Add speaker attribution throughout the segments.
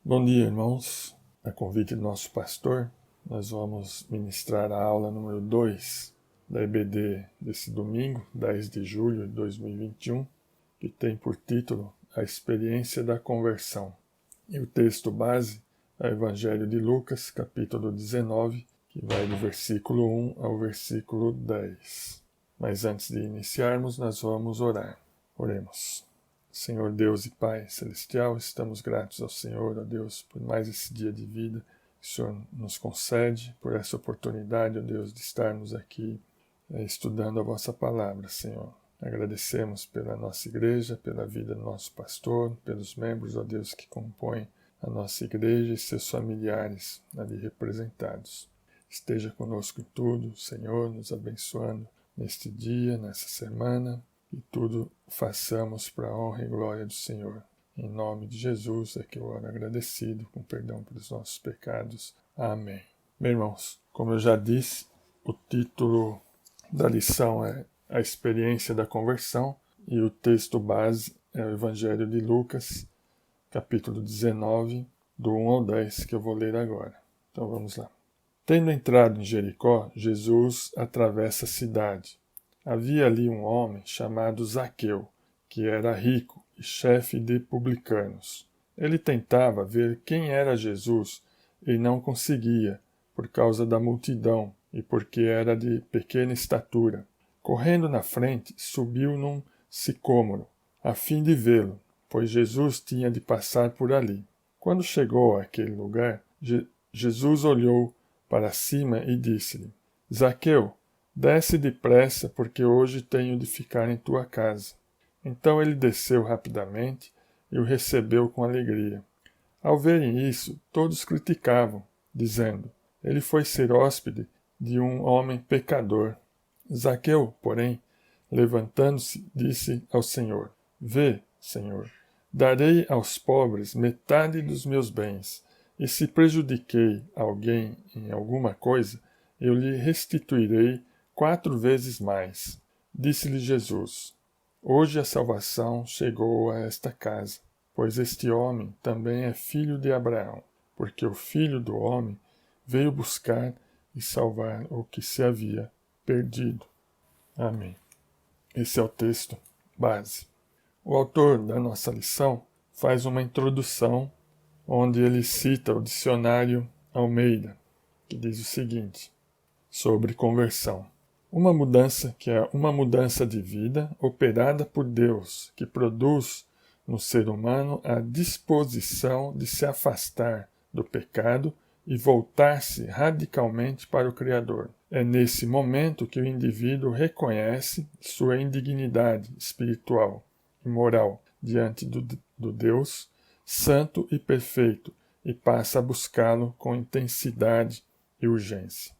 Speaker 1: Bom dia, irmãos. A convite do nosso pastor, nós vamos ministrar a aula número 2 da EBD desse domingo, 10 de julho de 2021, que tem por título A Experiência da Conversão. E o texto base é o Evangelho de Lucas, capítulo 19, que vai do versículo 1 ao versículo 10. Mas antes de iniciarmos, nós vamos orar. Oremos. Senhor Deus e Pai Celestial, estamos gratos ao Senhor, ó Deus, por mais esse dia de vida que o Senhor nos concede, por essa oportunidade, ó Deus, de estarmos aqui estudando a vossa palavra, Senhor. Agradecemos pela nossa igreja, pela vida do nosso pastor, pelos membros, ó Deus, que compõem a nossa igreja e seus familiares ali representados. Esteja conosco em tudo, Senhor, nos abençoando neste dia, nessa semana, e tudo façamos para a honra e glória do Senhor. Em nome de Jesus é que eu oro agradecido, com perdão pelos nossos pecados. Amém. Meus irmãos, como eu já disse, o título da lição é A Experiência da Conversão, e o texto base é o Evangelho de Lucas, capítulo 19, do 1 ao 10, que eu vou ler agora. Então vamos lá. Tendo entrado em Jericó, Jesus atravessa a cidade. Havia ali um homem chamado Zaqueu, que era rico e chefe de publicanos. Ele tentava ver quem era Jesus e não conseguia, por causa da multidão e porque era de pequena estatura. Correndo na frente, subiu num sicômoro, a fim de vê-lo, pois Jesus tinha de passar por ali. Quando chegou àquele lugar, Jesus olhou para cima e disse-lhe: Zaqueu, desce depressa, porque hoje tenho de ficar em tua casa. Então ele desceu rapidamente e o recebeu com alegria. Ao verem isso, todos criticavam, dizendo: ele foi ser hóspede de um homem pecador. Zaqueu, porém, levantando-se, disse ao Senhor: Vê, Senhor, darei aos pobres metade dos meus bens, e se prejudiquei alguém em alguma coisa, eu lhe restituirei 4 vezes mais. Disse-lhe Jesus: Hoje a salvação chegou a esta casa, pois este homem também é filho de Abraão, porque o Filho do Homem veio buscar e salvar o que se havia perdido. Amém. Esse é o texto base. O autor da nossa lição faz uma introdução onde ele cita o dicionário Almeida, que diz o seguinte sobre conversão. Uma mudança que é uma mudança de vida operada por Deus, que produz no ser humano a disposição de se afastar do pecado e voltar-se radicalmente para o Criador. É nesse momento que o indivíduo reconhece sua indignidade espiritual e moral diante do Deus santo e perfeito e passa a buscá-lo com intensidade e urgência.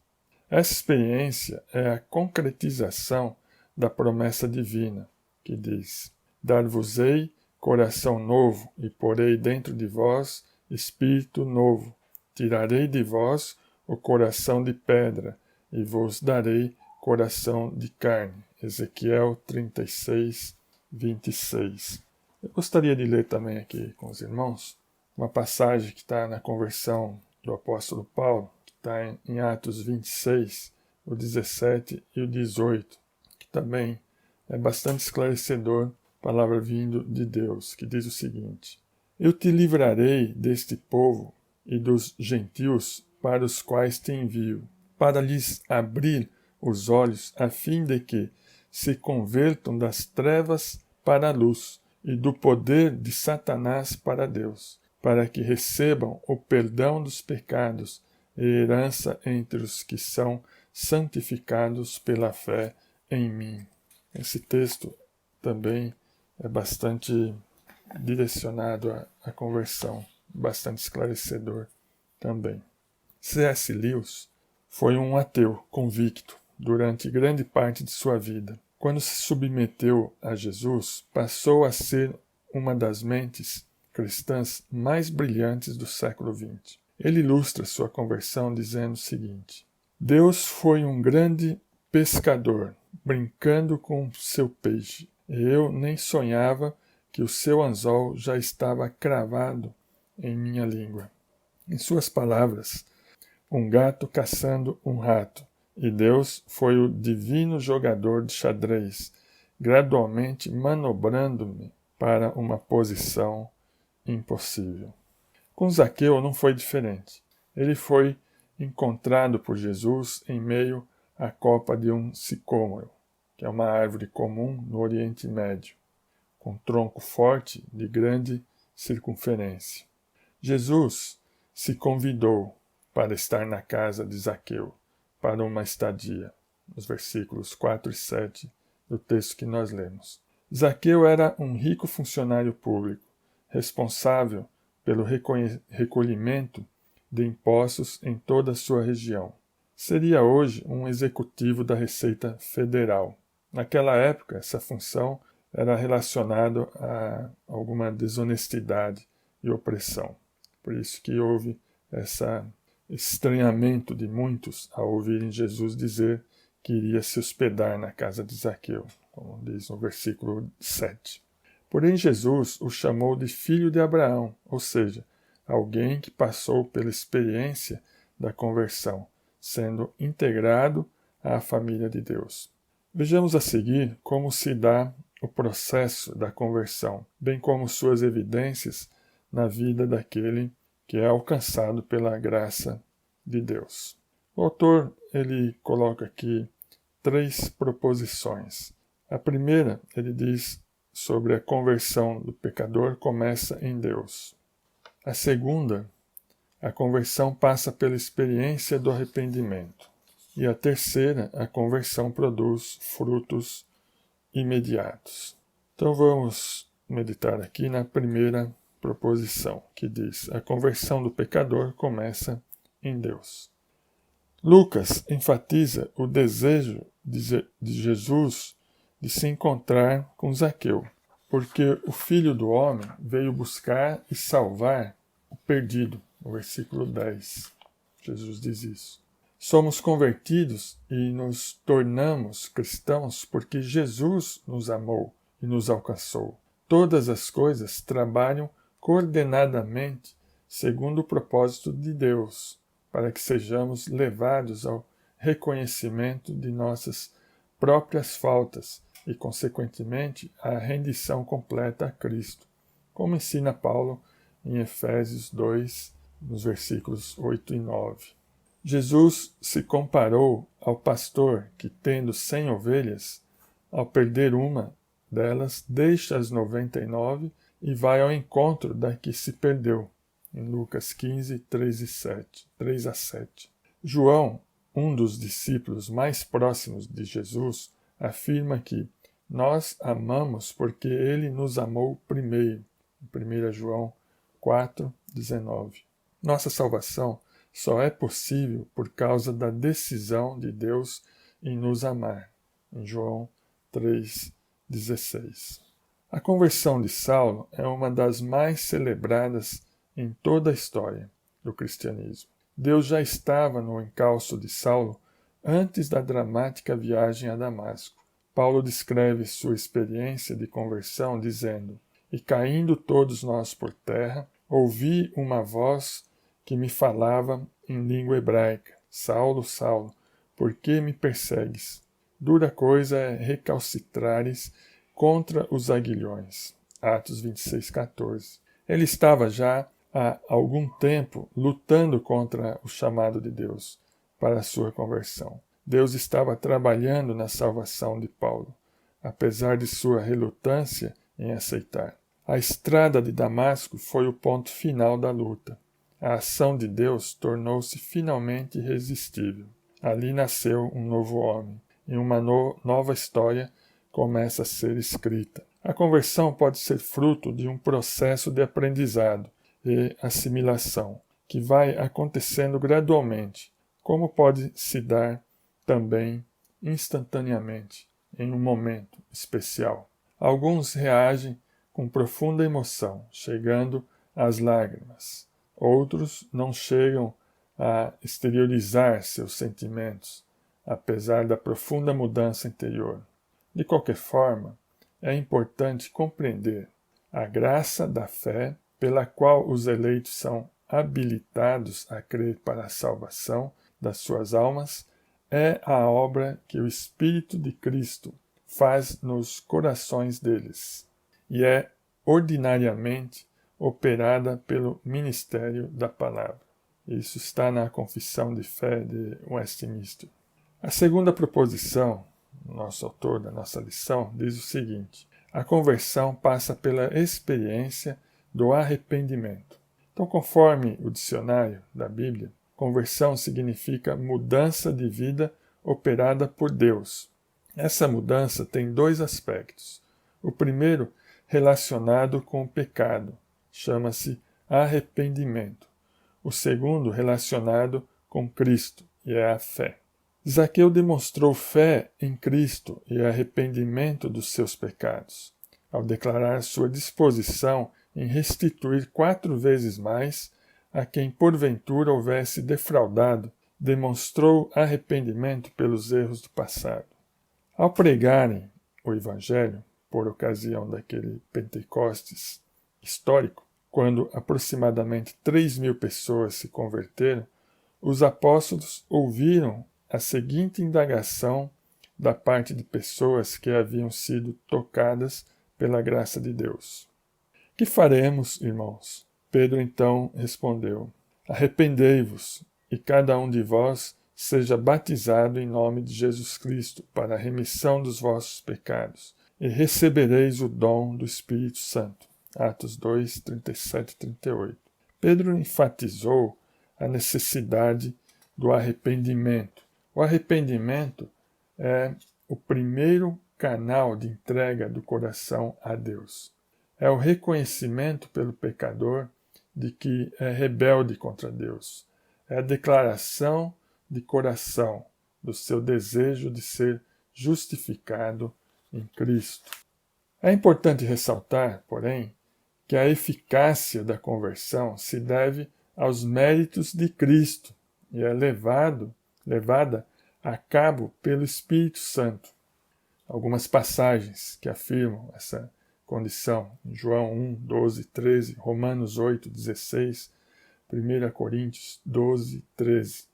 Speaker 1: Essa experiência é a concretização da promessa divina, que diz: Dar-vos-ei coração novo e porei dentro de vós espírito novo. Tirarei de vós o coração de pedra e vos darei coração de carne. Ezequiel 36, 26. Eu gostaria de ler também aqui com os irmãos uma passagem que está na conversão do apóstolo Paulo, que está em Atos 26, o 17 e o 18, que também é bastante esclarecedor, palavra vindo de Deus, que diz o seguinte: Eu te livrarei deste povo e dos gentios para os quais te envio, para lhes abrir os olhos, a fim de que se convertam das trevas para a luz e do poder de Satanás para Deus, para que recebam o perdão dos pecados e herança entre os que são santificados pela fé em mim. Esse texto também é bastante direcionado à conversão, bastante esclarecedor também. C.S. Lewis foi um ateu convicto durante grande parte de sua vida. Quando se submeteu a Jesus, passou a ser uma das mentes cristãs mais brilhantes do século XX. Ele ilustra sua conversão dizendo o seguinte: Deus foi um grande pescador, brincando com seu peixe. Eu nem sonhava que o seu anzol já estava cravado em minha língua. Em suas palavras, um gato caçando um rato. E Deus foi o divino jogador de xadrez, gradualmente manobrando-me para uma posição impossível. Com Zaqueu não foi diferente. Ele foi encontrado por Jesus em meio à copa de um sicômoro, que é uma árvore comum no Oriente Médio, com tronco forte de grande circunferência. Jesus se convidou para estar na casa de Zaqueu, para uma estadia, nos versículos 4 e 7 do texto que nós lemos. Zaqueu era um rico funcionário público, responsável pelo recolhimento de impostos em toda a sua região. Seria hoje um executivo da Receita Federal. Naquela época, essa função era relacionada a alguma desonestidade e opressão. Por isso que houve esse estranhamento de muitos ao ouvirem Jesus dizer que iria se hospedar na casa de Zaqueu, como diz no versículo 7. Porém, Jesus o chamou de filho de Abraão, ou seja, alguém que passou pela experiência da conversão, sendo integrado à família de Deus. Vejamos a seguir como se dá o processo da conversão, bem como suas evidências na vida daquele que é alcançado pela graça de Deus. O autor ele coloca aqui 3 proposições. A primeira, ele diz sobre a conversão do pecador começa em Deus. A segunda, a conversão passa pela experiência do arrependimento. E a terceira, a conversão produz frutos imediatos. Então vamos meditar aqui na primeira proposição, que diz: a conversão do pecador começa em Deus. Lucas enfatiza o desejo de Jesus de se encontrar com Zaqueu, porque o Filho do Homem veio buscar e salvar o perdido. No versículo 10, Jesus diz isso. Somos convertidos e nos tornamos cristãos porque Jesus nos amou e nos alcançou. Todas as coisas trabalham coordenadamente segundo o propósito de Deus, para que sejamos levados ao reconhecimento de nossas próprias faltas e, consequentemente, à rendição completa a Cristo, como ensina Paulo em Efésios 2, nos versículos 8 e 9. Jesus se comparou ao pastor que, tendo 100 ovelhas, ao perder uma delas, deixa as 99 e vai ao encontro da que se perdeu, em Lucas 15, 3 a 7. João, um dos discípulos mais próximos de Jesus, afirma que nós amamos porque ele nos amou primeiro, em 1 João 4, 19. Nossa salvação só é possível por causa da decisão de Deus em nos amar, em João 3, 16. A conversão de Saulo é uma das mais celebradas em toda a história do cristianismo. Deus já estava no encalço de Saulo antes da dramática viagem a Damasco. Paulo descreve sua experiência de conversão dizendo: "E caindo todos nós por terra, ouvi uma voz que me falava em língua hebraica: Saulo, Saulo, por que me persegues? Dura coisa é recalcitrares contra os aguilhões." Atos 26, 14. Ele estava já há algum tempo lutando contra o chamado de Deus para a sua conversão. Deus estava trabalhando na salvação de Paulo, apesar de sua relutância em aceitar. A estrada de Damasco foi o ponto final da luta. A ação de Deus tornou-se finalmente irresistível. Ali nasceu um novo homem, e uma nova história começa a ser escrita. A conversão pode ser fruto de um processo de aprendizado e assimilação, que vai acontecendo gradualmente, como pode se dar também instantaneamente, em um momento especial. Alguns reagem com profunda emoção, chegando às lágrimas. Outros não chegam a exteriorizar seus sentimentos, apesar da profunda mudança interior. De qualquer forma, é importante compreender a graça da fé pela qual os eleitos são habilitados a crer para a salvação das suas almas é a obra que o Espírito de Cristo faz nos corações deles e é ordinariamente operada pelo ministério da palavra. Isso está na Confissão de Fé de Westminster. A segunda proposição, nosso autor da nossa lição, diz o seguinte: a conversão passa pela experiência do arrependimento. Então, conforme o dicionário da Bíblia, conversão significa mudança de vida operada por Deus. Essa mudança tem dois aspectos. O primeiro, relacionado com o pecado, chama-se arrependimento. O segundo, relacionado com Cristo, e é a fé. Zaqueu demonstrou fé em Cristo e arrependimento dos seus pecados, ao declarar sua disposição em restituir 4 vezes mais a quem porventura houvesse defraudado, demonstrou arrependimento pelos erros do passado. Ao pregarem o Evangelho, por ocasião daquele Pentecostes histórico, quando aproximadamente 3.000 pessoas se converteram, os apóstolos ouviram a seguinte indagação da parte de pessoas que haviam sido tocadas pela graça de Deus: que faremos, irmãos? Pedro então respondeu: arrependei-vos, e cada um de vós seja batizado em nome de Jesus Cristo para a remissão dos vossos pecados, e recebereis o dom do Espírito Santo. Atos 2, 37 e 38. Pedro enfatizou a necessidade do arrependimento. O arrependimento é o primeiro canal de entrega do coração a Deus. É o reconhecimento pelo pecador de que é rebelde contra Deus. É a declaração de coração do seu desejo de ser justificado em Cristo. É importante ressaltar, porém, que a eficácia da conversão se deve aos méritos de Cristo e é levada a cabo pelo Espírito Santo. Algumas passagens que afirmam essa condição, em João 1, 12, 13, Romanos 8, 16, 1 Coríntios 12, 13.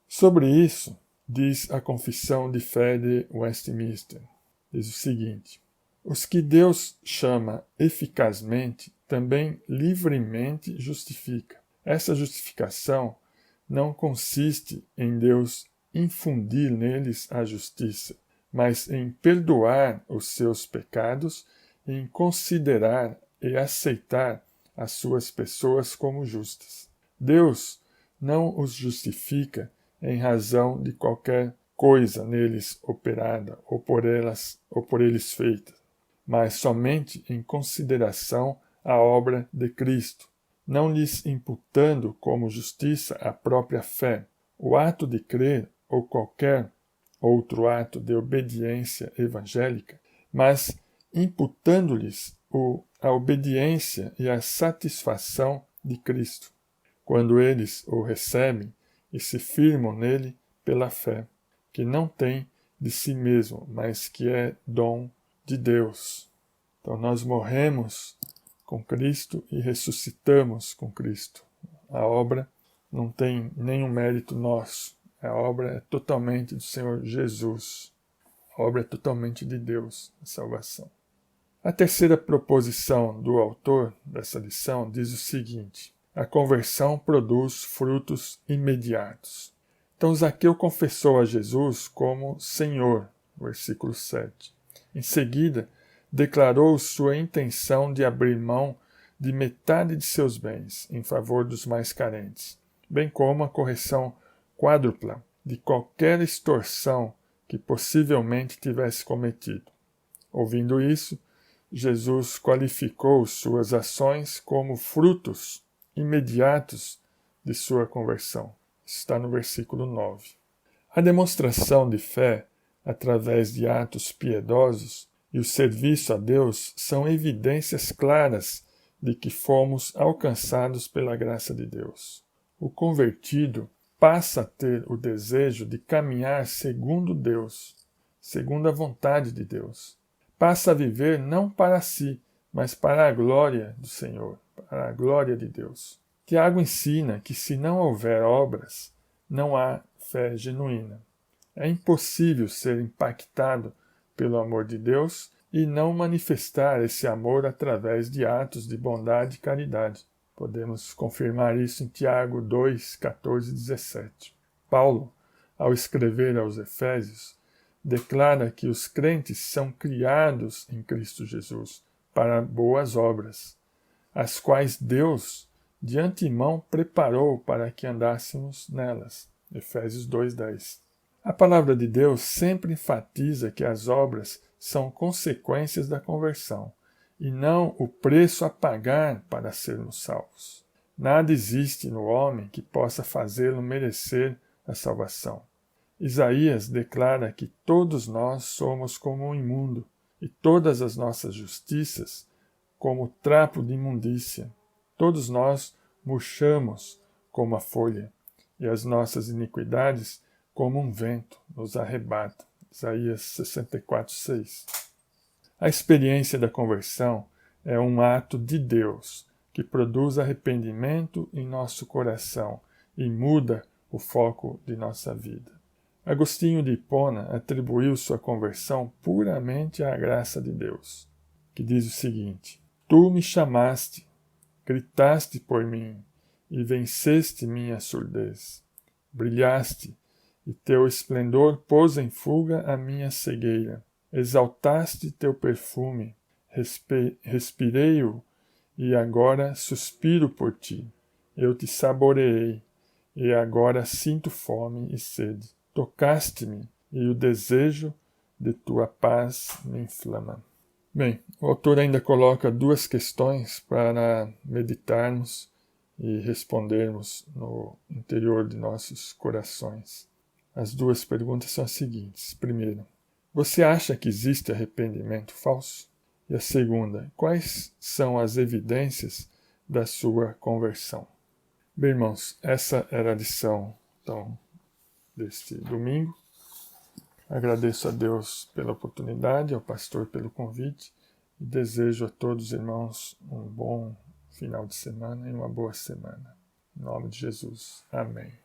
Speaker 1: Sobre isso, diz a Confissão de Fé de Westminster. Diz o seguinte: os que Deus chama eficazmente, também livremente justifica. Essa justificação não consiste em Deus infundir neles a justiça, mas em perdoar os seus pecados e em considerar e aceitar as suas pessoas como justas. Deus não os justifica em razão de qualquer coisa neles operada ou por eles feita, mas somente em consideração à obra de Cristo, não lhes imputando como justiça a própria fé, o ato de crer ou qualquer outro ato de obediência evangélica, mas imputando-lhes a obediência e a satisfação de Cristo, quando eles o recebem e se firmam nele pela fé, que não tem de si mesmo, mas que é dom de Deus. Então nós morremos com Cristo e ressuscitamos com Cristo. A obra não tem nenhum mérito nosso. A obra é totalmente do Senhor Jesus. A obra é totalmente de Deus, a salvação. A terceira proposição do autor dessa lição diz o seguinte: a conversão produz frutos imediatos. Então Zaqueu confessou a Jesus como Senhor, versículo 7. Em seguida, declarou sua intenção de abrir mão de metade de seus bens em favor dos mais carentes, bem como a correção quádrupla de qualquer extorsão que possivelmente tivesse cometido. Ouvindo isso, Jesus qualificou suas ações como frutos imediatos de sua conversão. Isso está no versículo 9. A demonstração de fé através de atos piedosos e o serviço a Deus são evidências claras de que fomos alcançados pela graça de Deus. O convertido passa a ter o desejo de caminhar segundo Deus, segundo a vontade de Deus. Passa a viver não para si, mas para a glória do Senhor, para a glória de Deus. Tiago ensina que se não houver obras, não há fé genuína. É impossível ser impactado pelo amor de Deus e não manifestar esse amor através de atos de bondade e caridade. Podemos confirmar isso em Tiago 2, 14 e 17. Paulo, ao escrever aos Efésios, declara que os crentes são criados em Cristo Jesus para boas obras, as quais Deus de antemão preparou para que andássemos nelas. Efésios 2:10. A palavra de Deus sempre enfatiza que as obras são consequências da conversão, e não o preço a pagar para sermos salvos. Nada existe no homem que possa fazê-lo merecer a salvação. Isaías declara que todos nós somos como um imundo, e todas as nossas justiças como trapo de imundícia. Todos nós murchamos como a folha, e as nossas iniquidades como um vento nos arrebata. Isaías 64:6. A experiência da conversão é um ato de Deus que produz arrependimento em nosso coração e muda o foco de nossa vida. Agostinho de Hipona atribuiu sua conversão puramente à graça de Deus, que diz o seguinte: Tu me chamaste, gritaste por mim e venceste minha surdez. Brilhaste, e teu esplendor pôs em fuga a minha cegueira. Exaltaste teu perfume, respirei-o, e agora suspiro por ti. Eu te saboreei, e agora sinto fome e sede. Tocaste-me, e o desejo de tua paz me inflama. Bem, o autor ainda coloca duas questões para meditarmos e respondermos no interior de nossos corações. As duas perguntas são as seguintes. Primeiro, você acha que existe arrependimento falso? E a segunda, quais são as evidências da sua conversão? Bem, irmãos, essa era a lição então, deste domingo. Agradeço a Deus pela oportunidade, ao pastor pelo convite e desejo a todos os irmãos um bom final de semana e uma boa semana. Em nome de Jesus. Amém.